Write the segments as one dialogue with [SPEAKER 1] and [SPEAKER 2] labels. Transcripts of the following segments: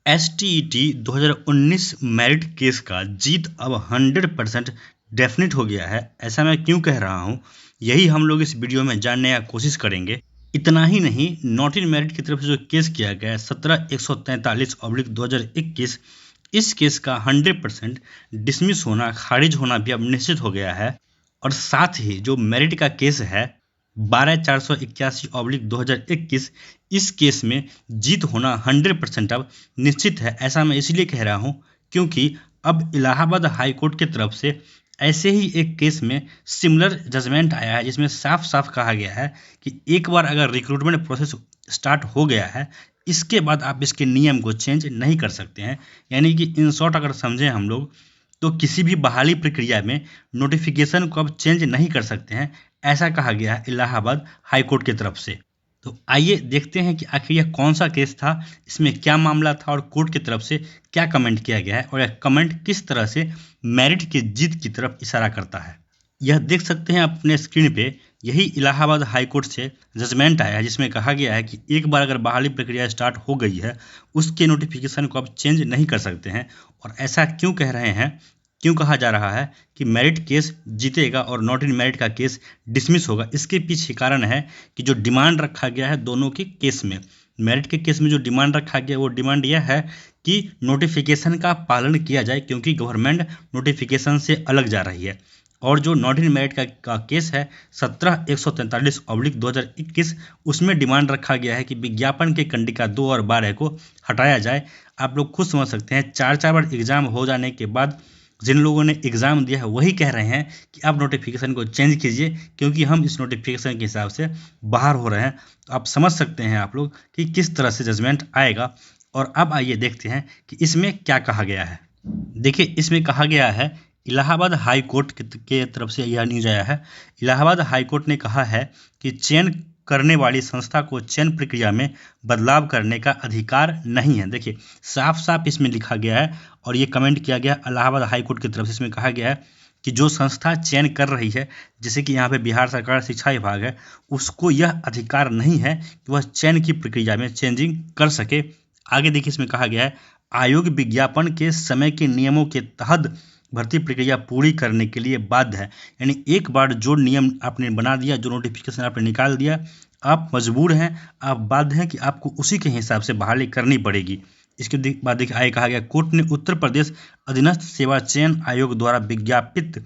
[SPEAKER 1] STET 2019 merit case का जीत अब 100% definite हो गया है। ऐसा मैं क्यों कह रहा हूँ, यही हम लोग इस वीडियो में जानने की कोशिश करेंगे। इतना ही नहीं, नॉट इन मेरिट की तरफ से जो केस किया गया है 17/143/2021, इस केस का 100% डिसमिस होना, खारिज होना भी अब निश्चित हो गया है। और साथ ही जो मेरिट का केस है 12/481/2021, इस केस में जीत होना 100% अब निश्चित है। ऐसा मैं इसलिए कह रहा हूं क्योंकि अब इलाहाबाद हाई कोर्ट की तरफ से ऐसे ही एक केस में सिमिलर जजमेंट आया है, जिसमें साफ साफ कहा गया है कि एक बार अगर रिक्रूटमेंट प्रोसेस स्टार्ट हो गया है, इसके बाद आप इसके नियम को चेंज नहीं कर सकते हैं। यानी कि इन शॉर्ट अगर समझें हम लोग, तो किसी भी बहाली प्रक्रिया में नोटिफिकेशन को अब चेंज नहीं कर सकते हैं, ऐसा कहा गया है इलाहाबाद हाई कोर्ट की तरफ से। तो आइए देखते हैं कि आखिर यह कौन सा केस था, इसमें क्या मामला था और कोर्ट की तरफ से क्या कमेंट किया गया है, और यह कमेंट किस तरह से मेरिट की जीत की तरफ इशारा करता है। यह देख सकते हैं अपने स्क्रीन पे, यही इलाहाबाद हाई कोर्ट से जजमेंट आया है, जिसमें कहा गया है कि एक बार अगर बहाली प्रक्रिया स्टार्ट हो गई है, उसके नोटिफिकेशन को अब चेंज नहीं कर सकते हैं। और ऐसा क्यों कह रहे हैं, क्यों कहा जा रहा है कि मेरिट केस जीतेगा और नॉट इन मेरिट का केस डिसमिस होगा, इसके पीछे कारण है कि जो डिमांड रखा गया है दोनों के केस में, मेरिट के केस में जो डिमांड रखा गया वो डिमांड यह है कि नोटिफिकेशन का पालन किया जाए, क्योंकि गवर्नमेंट नोटिफिकेशन से अलग जा रही है। और जो नॉट इन मेरिट का केस है 17/143/2021, उसमें डिमांड रखा गया है कि विज्ञापन के कंडिका 2 और 12 को हटाया जाए। आप लोग खुद समझ सकते हैं, 4 बार एग्जाम हो जाने के बाद जिन लोगों ने एग्ज़ाम दिया है वही कह रहे हैं कि आप नोटिफिकेशन को चेंज कीजिए, क्योंकि हम इस नोटिफिकेशन के हिसाब से बाहर हो रहे हैं। तो आप समझ सकते हैं आप लोग कि किस तरह से जजमेंट आएगा। और अब आइए देखते हैं कि इसमें क्या कहा गया है। देखिए, इसमें कहा गया है, इलाहाबाद हाई कोर्ट के तरफ से यह न्यूज आया है। इलाहाबाद हाई कोर्ट ने कहा है कि चयन करने वाली संस्था को चयन प्रक्रिया में बदलाव करने का अधिकार नहीं है। देखिए, साफ साफ इसमें लिखा गया है और ये कमेंट किया गया इलाहाबाद हाई कोर्ट की तरफ से। इसमें कहा गया है कि जो संस्था चयन कर रही है, जैसे कि यहाँ पे बिहार सरकार शिक्षा विभाग है, उसको यह अधिकार नहीं है कि वह चयन की प्रक्रिया में चेंजिंग कर सके। आगे देखिए, इसमें कहा गया है, आयोग विज्ञापन के समय के नियमों के तहत भर्ती प्रक्रिया पूरी करने के लिए बाध्य है। यानी एक बार जो नियम आपने बना दिया, जो नोटिफिकेशन आपने निकाल दिया, आप मजबूर हैं, आप बाध्य हैं कि आपको उसी के हिसाब से बहाली करनी पड़ेगी। इसके बाद देखिए आगे कहा गया, कोर्ट ने उत्तर प्रदेश अधीनस्थ सेवा चयन आयोग द्वारा विज्ञापित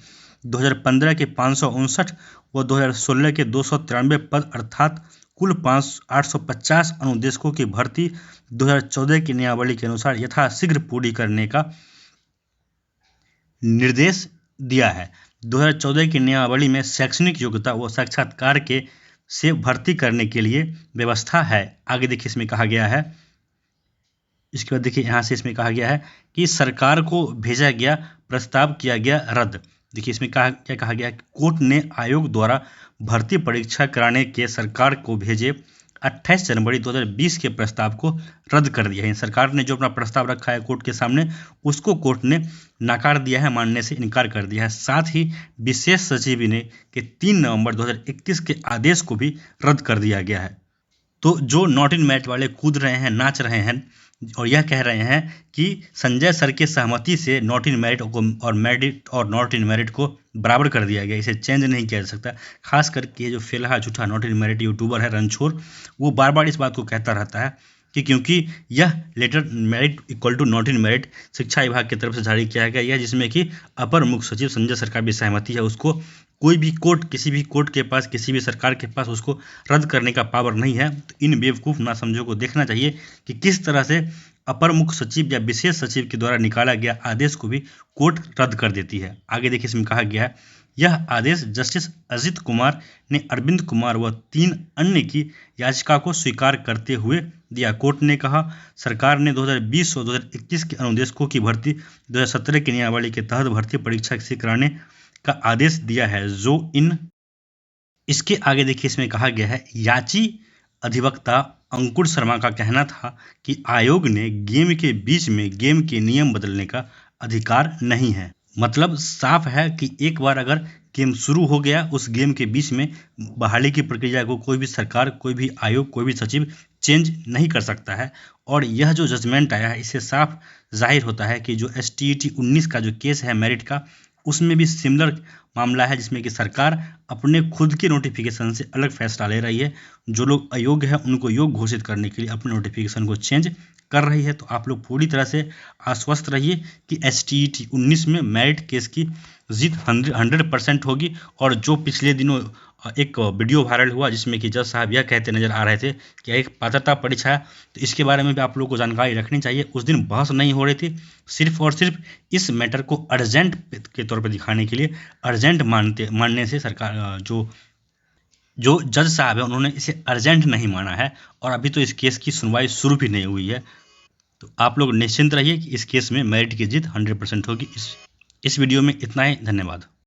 [SPEAKER 1] 2015 के 559 व 2016 के 293 पद अर्थात कुल 850 अनुदेशकों की भर्ती 2014 की नियमावली के अनुसार यथाशीघ्र पूरी करने का निर्देश दिया है। 2014 की नियमावली में शैक्षणिक योग्यता व साक्षात्कार के से भर्ती करने के लिए व्यवस्था है। आगे देखिए, इसमें कहा गया है, इसके बाद देखिए यहाँ से इसमें कहा गया है कि सरकार को भेजा गया प्रस्ताव किया गया रद्द। देखिए, इसमें क्या कहा गया, कोर्ट ने आयोग द्वारा भर्ती परीक्षा कराने के सरकार को भेजे 28 जनवरी 2020 के प्रस्ताव को रद्द कर दिया है। सरकार ने जो अपना प्रस्ताव रखा है कोर्ट के सामने, उसको कोर्ट ने नकार दिया है, मानने से इनकार कर दिया है। साथ ही विशेष सचिव ने के 3 नवंबर 2021 के आदेश को भी रद्द कर दिया गया है। तो जो नॉट इन मेरिट वाले कूद रहे हैं, नाच रहे हैं और यह कह रहे हैं कि संजय सर के सहमति से नॉट इन मेरिट और मेरिट और नॉट इन मेरिट को बराबर कर दिया गया, इसे चेंज नहीं किया जा सकता। खास करके ये जो फेलहा झूठा नॉट इन मेरिट यूट्यूबर है रणछोड़, वो बार बार इस बात को कहता रहता है कि क्योंकि यह letter merit equal to not in merit शिक्षा विभाग की तरफ से जारी किया गया है, जिसमें कि अपर मुख्य सचिव संजय सर का भी सहमति है। उसको कोई भी कोर्ट, किसी भी कोर्ट के पास, किसी भी सरकार के पास उसको रद्द करने का पावर नहीं है। तो इन बेवकूफ़ ना समझो को देखना चाहिए कि किस तरह से अपर मुख्य सचिव या विशेष सचिव के द्वारा निकाला गया आदेश को भी कोर्ट रद्द कर देती है। आगे देखिए, इसमें कहा गया है, यह आदेश जस्टिस अजित कुमार ने अरविंद कुमार व 3 अन्य की याचिका को स्वीकार करते हुए दिया। कोर्ट ने कहा, सरकार ने 2020 और 2021 के अनुदेशकों की भर्ती 2017 की नियमावली के तहत भर्ती परीक्षा से कराने का आदेश दिया है, जो इन इसके आगे देखिए, इसमें कहा गया है, याची अधिवक्ता अंकुर शर्मा का कहना था कि आयोग ने गेम के बीच में गेम के नियम बदलने का अधिकार नहीं है। मतलब साफ है कि एक बार अगर गेम शुरू हो गया, उस गेम के बीच में बहाली की प्रक्रिया को कोई भी सरकार, कोई भी आयोग, कोई भी सचिव चेंज नहीं कर सकता है। और यह जो जजमेंट आया है इससे साफ जाहिर होता है कि जो STET 19 का जो केस है मेरिट का, उसमें भी सिमिलर मामला है, जिसमें कि सरकार अपने खुद के नोटिफिकेशन से अलग फैसला ले रही है। जो लोग अयोग्य हैं उनको योग्य घोषित करने के लिए अपने नोटिफिकेशन को चेंज कर रही है। तो आप लोग पूरी तरह से आश्वस्त रहिए कि STET 19 में मेरिट केस की जीत 100% होगी। और जो पिछले दिनों एक वीडियो वायरल हुआ जिसमें कि जज साहब यह कहते नजर आ रहे थे कि एक पात्रता परीक्षा है, तो इसके बारे में भी आप लोगों को जानकारी रखनी चाहिए। उस दिन बहस नहीं हो रही थी, सिर्फ और सिर्फ इस मैटर को अर्जेंट के तौर पर दिखाने के लिए, अर्जेंट मानने से सरकार जो जज साहब है उन्होंने इसे अर्जेंट नहीं माना है, और अभी तो इस केस की सुनवाई शुरू भी नहीं हुई है। तो आप लोग निश्चिंत रहिए कि इस केस में मेरिट की जीत 100% होगी। इस वीडियो में इतना ही। धन्यवाद।